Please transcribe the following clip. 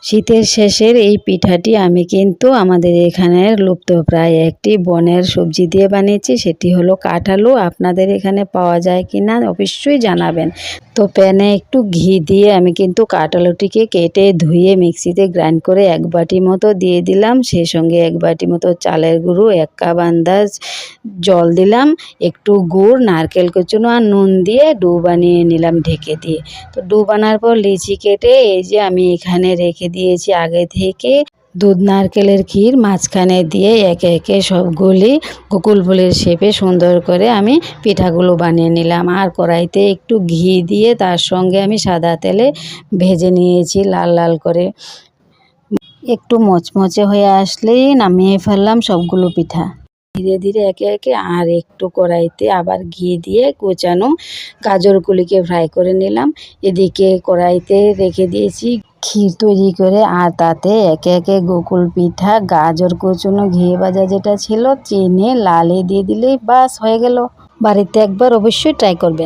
শীতের শেষের এই পিঠাটি আমি কিন্তু আমাদের এখানের লুপ্তপ্রায় একটি বনের সবজি দিয়ে বানিয়েছি, সেটি হলো কাঁঠালু। আপনাদের এখানে পাওয়া যায় কি না অবশ্যই জানাবেন। তো প্যানে একটু ঘি দিয়ে আমি কিন্তু কাঁঠালুটিকে কেটে ধুয়ে মিক্সিতে গ্রাইন্ড করে 1 বাটি মতো দিয়ে দিলাম। সেই সঙ্গে 1 বাটি মতো চালের গুঁড়ো, 1 কাপ আন্দাজ জল দিলাম, একটু গুড়, নারকেল কুচনো আর নুন দিয়ে ডো বানিয়ে নিলাম ঢেকে দিয়ে। তো ডো বানার পর লিচি কেটে এই যে আমি এখানে রেখে দিয়েছি আগে থেকে দুধ নারকেলের ক্ষীর মাঝখানে দিয়ে একে একে সবগুলি গোকুল ফুলের শেপে সুন্দর করে আমি পিঠাগুলো বানিয়ে নিলাম। আর কড়াইতে একটু ঘি দিয়ে তার সঙ্গে আমি সাদা তেলে ভেজে নিয়েছি লাল লাল করে। একটু মচমচে হয়ে আসলেই নামিয়ে ফেললাম সবগুলো পিঠা। ধীরে ধীরে একে একে আর একটু কড়াইতে আবার ঘি দিয়ে কোচানো গাজরগুলিকে ফ্রাই করে নিলাম। এদিকে কড়াইতে রেখে দিয়েছি ক্ষীর তৈরি করে, আর তাতে একে একে গোকুল পিঠা, গাজর কোচানো, ঘি ভাজা যেটা ছিল চিনে লালে দিয়ে দিলেই বাস হয়ে গেল। বাড়িতে একবার অবশ্যই ট্রাই করবেন।